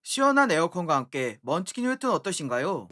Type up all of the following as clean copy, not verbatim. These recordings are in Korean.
시원한 에어컨과 함께 먼치킨 웹툰 어떠신가요?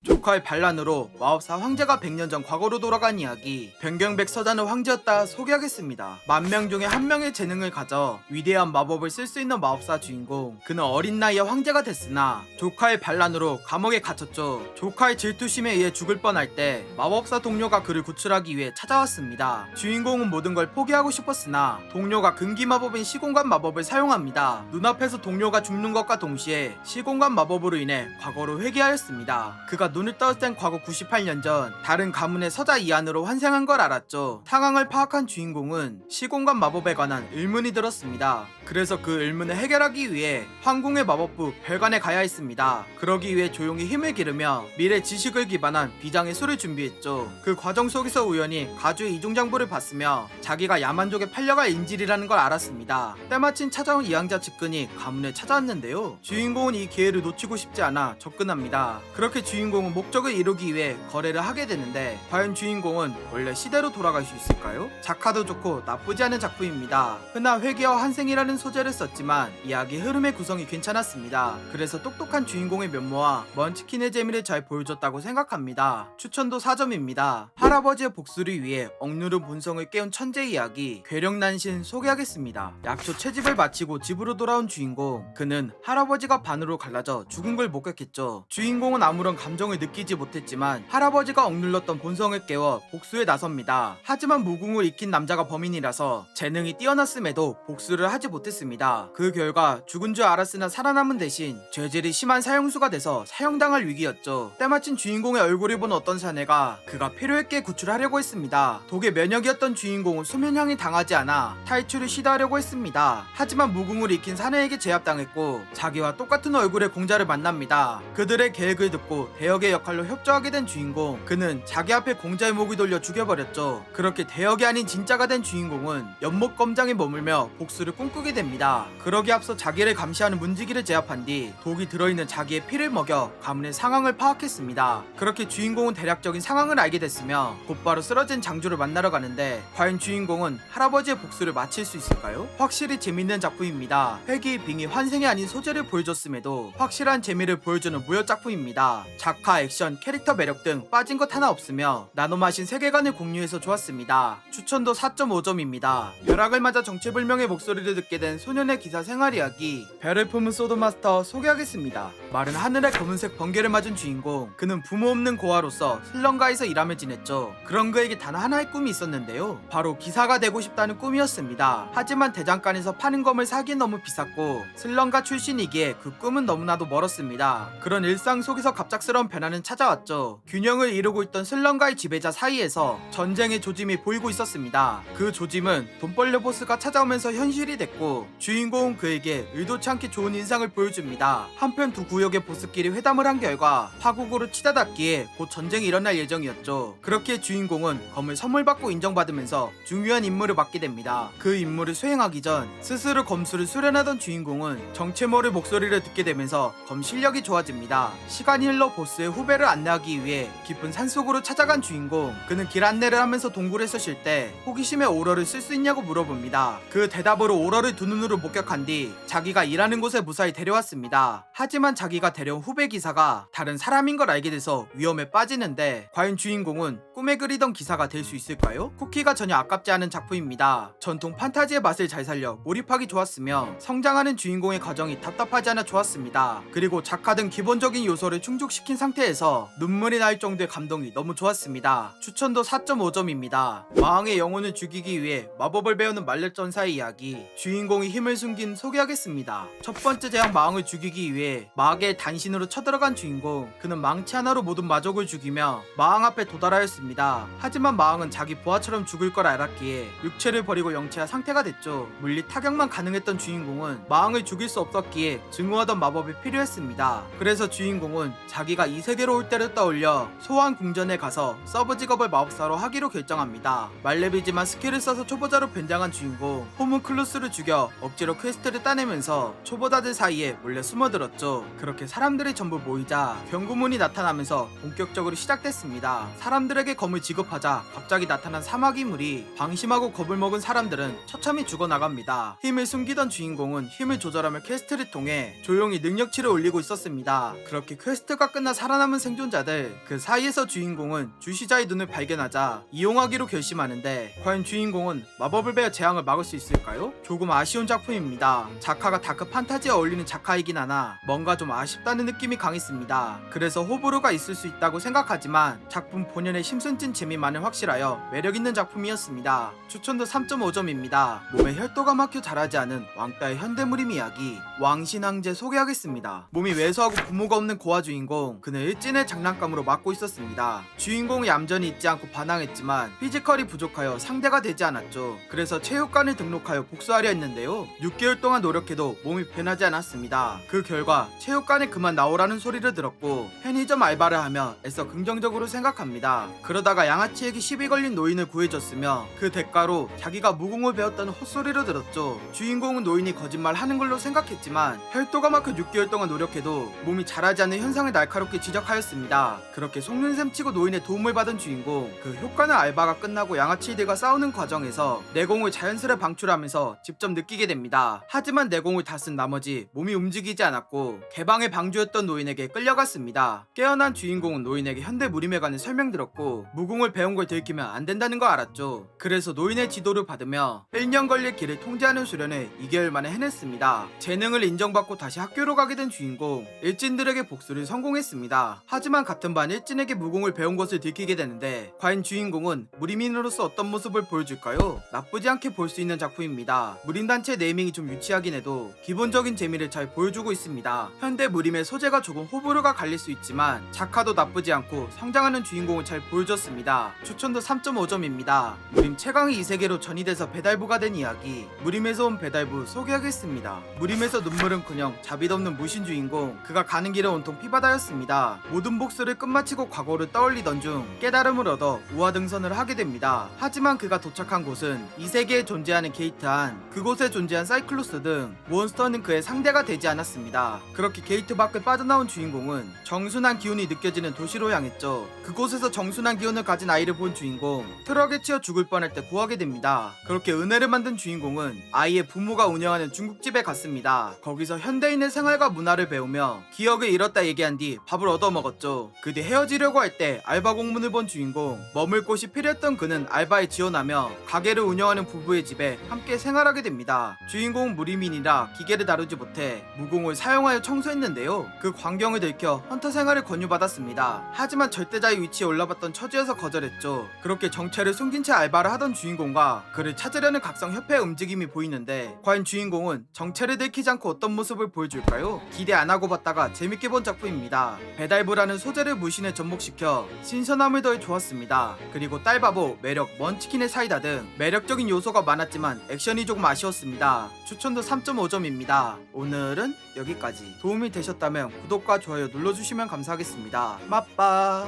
조카의 반란으로 마법사 황제가 100년 전 과거로 돌아간 이야기, 변경백 서자는 황제였다 소개하겠습니다. 10,000명 중에 1명의 재능을 가져 위대한 마법을 쓸 수 있는 마법사 주인공. 그는 어린 나이에 황제가 됐으나 조카의 반란으로 감옥에 갇혔죠. 조카의 질투심에 의해 죽을 뻔할 때 마법사 동료가 그를 구출하기 위해 찾아왔습니다. 주인공은 모든 걸 포기하고 싶었으나 동료가 금기 마법인 시공간 마법을 사용합니다. 눈앞에서 동료가 죽는 것과 동시에 시공간 마법으로 인해 과거로 회귀하였습니다. 그가 눈을 떴을 땐 과거 98년 전 다른 가문의 서자 이안으로 환생한 걸 알았죠. 상황을 파악한 주인공은 시공간 마법에 관한 의문이 들었습니다. 그래서 그 의문을 해결하기 위해 황궁의 마법부 별관에 가야 했습니다. 그러기 위해 조용히 힘을 기르며 미래 지식을 기반한 비장의 수를 준비했죠. 그 과정 속에서 우연히 가주의 이중장부를 봤으며 자기가 야만족에 팔려갈 인질이라는 걸 알았습니다. 때마침 찾아온 이양자 측근이 가문에 찾아왔는데요. 주인공은 이 기회를 놓치고 싶지 않아 접근합니다. 그렇게 주인공은 목적을 이루기 위해 거래를 하게 되는데 과연 주인공은 원래 시대로 돌아갈 수 있을까요? 작화도 좋고 나쁘지 않은 작품입니다. 흔한 회귀와 환생이라는 소재를 썼지만 이야기 흐름의 구성이 괜찮았습니다. 그래서 똑똑한 주인공의 면모와 먼치킨의 재미를 잘 보여줬다고 생각합니다. 추천도 4점입니다. 할아버지의 복수를 위해 억누른 본성을 깨운 천재 이야기 괴력난신 소개하겠습니다. 약초 채집을 마치고 집으로 돌아온 주인공. 그는 할아버지가 반으로 갈라져 죽은 걸 목격했죠. 주인공은 아무런 감정을 느끼지 못했지만 할아버지가 억눌렀던 본성을 깨워 복수에 나섭니다. 하지만 무궁을 익힌 남자가 범인이라서 재능이 뛰어났음에도 복수를 하지 못했습니다. 그 결과 죽은 줄 알았으나 살아남은 대신 죄질이 심한 사형수가 돼서 사형당할 위기였죠. 때마침 주인공의 얼굴을 본 어떤 사내가 그가 필요했기에 구출하려고 했습니다. 독의 면역이었던 주인공은 수면향이 당하지 않아 탈출을 시도하려고 했습니다. 하지만 무궁을 익힌 사내에게 제압당했고 자기와 똑같은 얼굴의 공자를 만납니다. 그들의 계획을 듣고 대역의 역할로 협조하게 된 주인공. 그는 자기 앞에 공자의 목을 돌려 죽여버렸죠. 그렇게 대역이 아닌 진짜가 된 주인공은 연못검장에 머물며 복수를 꿈꾸게 됩니다. 그러기 앞서 자기를 감시하는 문지기를 제압한 뒤 독이 들어있는 자기의 피를 먹여 가문의 상황을 파악했습니다. 그렇게 주인공은 대략적인 상황을 알게 됐으며 곧바로 쓰러진 장주를 만나러 가는데 과연 주인공은 할아버지의 복수를 마칠 수 있을까요? 확실히 재밌는 작품입니다. 회귀, 빙의, 환생이 아닌 소재를 보여줬음에도 확실한 재미를 보여주는 무협작품입니다. 작화, 액션, 캐릭터 매력 등 빠진 것 하나 없으며 나노마신 세계관을 공유해서 좋았습니다. 추천도 4.5점입니다. 벼락을 맞아 정체불명의 목소리를 듣게 된 소년의 기사 생활 이야기 별을 품은 소드마스터 소개하겠습니다. 마른 하늘의 검은색 번개를 맞은 주인공. 그는 부모 없는 고아로서 슬럼가에서 일하며 지냈죠. 그런 그에게 단 하나의 꿈이 있었는데요. 바로 기사가 되고 싶다는 꿈이었습니다. 하지만 대장간에서 파는 검을 사기엔 너무 비쌌고 슬럼가 출신이기에 그 꿈은 너무나도 멀었습니다. 그런 일상 속에서 갑작스러운 변화는 찾아왔죠. 균형을 이루고 있던 슬럼가의 지배자 사이에서 전쟁의 조짐이 보이고 있었습니다. 그 조짐은 돈벌레 보스가 찾아오면서 현실이 됐고 주인공은 그에게 의도치 않게 좋은 인상을 보여줍니다. 한편 두 구역의 보스끼리 회담을 한 결과 파국으로 치닫았기에 곧 전쟁이 일어날 예정이었죠. 그렇게 주인공은 검을 선물 받고 인정받으면서 중요한 임무를 맡게 됩니다. 그 임무를 수행하기 전 스스로 검수를 수련하던 주인공은 정체 모를 목소리를 듣게 되면서 검 실력이 좋아집니다. 시간이 흘러 보스의 후배를 안내하기 위해 깊은 산속으로 찾아간 주인공. 그는 길 안내를 하면서 동굴에서 쉴 때 호기심에 오러를 쓸 수 있냐고 물어봅니다. 그 대답으로 오러를 두 눈으로 목격한 뒤 자기가 일하는 곳에 무사히 데려왔습니다. 하지만 자기가 데려온 후배 기사가 다른 사람인 걸 알게 돼서 위험에 빠지는데 과연 주인공은 꿈에 그리던 기사가 될 수 있을까요? 쿠키가 전혀 아깝지 않은 작품입니다. 전통 판타지의 맛을 잘 살려 몰입하기 좋았으며 성장하는 주인공의 과정이 답답하지 않아 좋았습니다. 그리고 작화 등 기본적인 요소를 충족시킨 상태에서 눈물이 날 정도의 감동이 너무 좋았습니다. 추천도 4.5점입니다. 마왕의 영혼을 죽이기 위해 마법을 배우는 말렙전사의 이야기. 주인공이 힘을 숨긴 소개하겠습니다. 첫 번째 재앙 마왕을 죽이기 위해 마계의 단신으로 쳐들어간 주인공. 그는 망치 하나로 모든 마족을 죽이며 마왕 앞에 도달하였습니다. 하지만 마왕은 자기 부하처럼 죽을 걸 알았기에 육체를 버리고 영체화 상태가 됐죠. 물리 타격만 가능했던 주인공은 마왕을 죽일 수 없었기에 증오하던 마법이 필요했습니다. 그래서 주인공은 자기가 이 세계로 올 때를 떠올려 소환 궁전에 가서 서브 직업을 마법사로 하기로 결정합니다. 말렙이지만 스킬을 써서 초보자로 변장한 주인공 호문클루스를 죽여 억지로 퀘스트를 따내면서 초보자들 사이에 몰래 숨어들었죠. 그렇게 사람들이 전부 모이자 경고문이 나타나면서 본격적으로 시작됐습니다. 사람들에게 검을 지급하자 갑자기 나타난 사마귀물이 방심하고 겁을 먹은 사람들은 처참히 죽어나갑니다. 힘을 숨기던 주인공은 힘을 조절하며 퀘스트를 통해 조용히 능력치를 올리고 있었습니다. 그렇게 퀘스트가 끝나 살아남은 생존자들, 그 사이에서 주인공은 주시자의 눈을 발견하자 이용하기로 결심하는데 과연 주인공은 마법을 베어 재앙을 막을 수 있을까요? 조금 아쉬운 작품입니다. 작화가 다크 판타지에 어울리는 작화이긴 하나 뭔가 좀 아쉽다는 느낌이 강했습니다. 그래서 호불호가 있을 수 있다고 생각하지만 작품 본연의 심슨찐 재미만은 확실하여 매력있는 작품이었습니다. 추천도 3.5점입니다. 몸에 혈도가 막혀 자라지 않은 왕따의 현대무림 이야기 왕신왕제 소개하겠습니다. 몸이 왜소하고 부모가 없는 고아 주인공, 그는 일진의 장난감으로 맞고 있었습니다. 주인공은 얌전히 있지 않고 반항했지만 피지컬이 부족하여 상대가 되지 않았죠. 그래서 체육관을 등록하여 복수하려 했는데요. 6개월 동안 노력해도 몸이 변하지 않았습니다. 그 결과 체육관에 그만 나오라는 소리를 들었고 편의점 알바를 하며 애써 긍정적으로 생각합니다. 그러다가 양아치에게 시비 걸린 노인을 구해줬으며 그 대가로 자기가 무공을 배웠다는 헛소리를 들었죠. 주인공은 노인이 거짓말하는 걸로 생각했지만 혈도가 막혀 6개월 동안 노력해도 몸이 자라지 않는 현상을 날카롭게 지적하였습니다. 그렇게 속는셈 치고 노인의 도움을 받은 주인공, 그 효과는 알바가 끝나고 양아치들과 싸우는 과정에서 내공을 자연스레 방출하면서 직접 느끼게 됩니다. 하지만 내공을 다 쓴 나머지 몸이 움직이지 않았고 개방의 방주였던 노인에게 끌려갔습니다. 깨어난 주인공은 노인에게 현대무림에 관해 설명들었고 무공을 배운 걸 들키면 안 된다는 거 알았죠. 그래서 노인의 지도를 받으며 1년 걸릴 길을 통제하는 수련을 2개월 만에 해냈습니다. 재능을 인정받고 다시 학교로 가게 된 주인공, 일진들에게 복수를 성공했습니다. 하지만 같은 반 일진에게 무공을 배운 것을 들키게 되는데 과연 주인공은 무림인으로서 어떤 모습을 보여줄까요? 나쁘지 않게 볼 수 있는 작품입니다. 무림단체 네이밍이 좀 유치하긴 해도 기본적인 재미를 잘 보여주고 있습니다. 현대 무림의 소재가 조금 호불호가 갈릴 수 있지만 작화도 나쁘지 않고 성장하는 주인공을 잘 보여줬습니다. 추천도 3.5점입니다. 무림 최강이 이 세계로 전이돼서 배달부가 된 이야기, 무림에서 온 배달부 소개하겠습니다. 무림에서 눈물은커녕 자비도 없는 무신 주인공, 그가 가는 길은 온통 피바다였습니다. 모든 복수를 끝마치고 과거를 떠올리던 중 깨달음을 얻어 우하등선을 하게 됩니다. 하지만 그가 도착한 곳은 이 세계에 존재하는 게이트 안, 그곳에 존재한 사이클로스 등 몬스터는 그의 상대가 되지 않았습니다. 그렇게 게이트 밖을 빠져나온 주인공은 정순한 기운이 느껴지는 도시로 향했죠. 그곳에서 정순한 기운을 가진 아이를 본 주인공, 트럭에 치여 죽을 뻔할 때 구하게 됩니다. 그렇게 은혜를 만든 주인공은 아이의 부모가 운영하는 중국집에 갔습니다. 거기서 현대인의 생활과 문화를 배우며 기억을 잃었다 얘기한 뒤 밥을 얻어먹었죠. 그 뒤 헤어지려고 할 때 알바 공문을 본 주인공, 머물 곳이 필요했던 그는 알바에 지원하며 가게를 운영하는 부부의 집에 함께 생활하게 됩니다. 주인공은 무림인이라 기계를 다루지 못해 무공을 사용하여 청소했는데요. 그 광경을 들켜 헌터 생활을 권유받았습니다. 하지만 절대자의 위치에 올라봤던 처지여서 거절했죠. 그렇게 정체를 숨긴 채 알바를 하던 주인공과 그를 찾으려는 각성 협회의 움직임이 보이는데 과연 주인공은 정체를 들키지 않고 어떤 모습을 보여줄까요? 기대 안 하고 봤다가 재밌게 본 작품입니다. 배달부라는 소재를 무신에 접목시켜 신선함을 더해 좋았습니다. 그리고 딸바보, 매력, 먼치킨의 사이다 등 매력적인 요소가 많았지만 액션이 조금 아쉬웠습니다. 추천도 3.5점입니다. 오늘은 여기까지. 도움이 되셨다면 구독과 좋아요 눌러주시면 감사하겠습니다. 맛빠.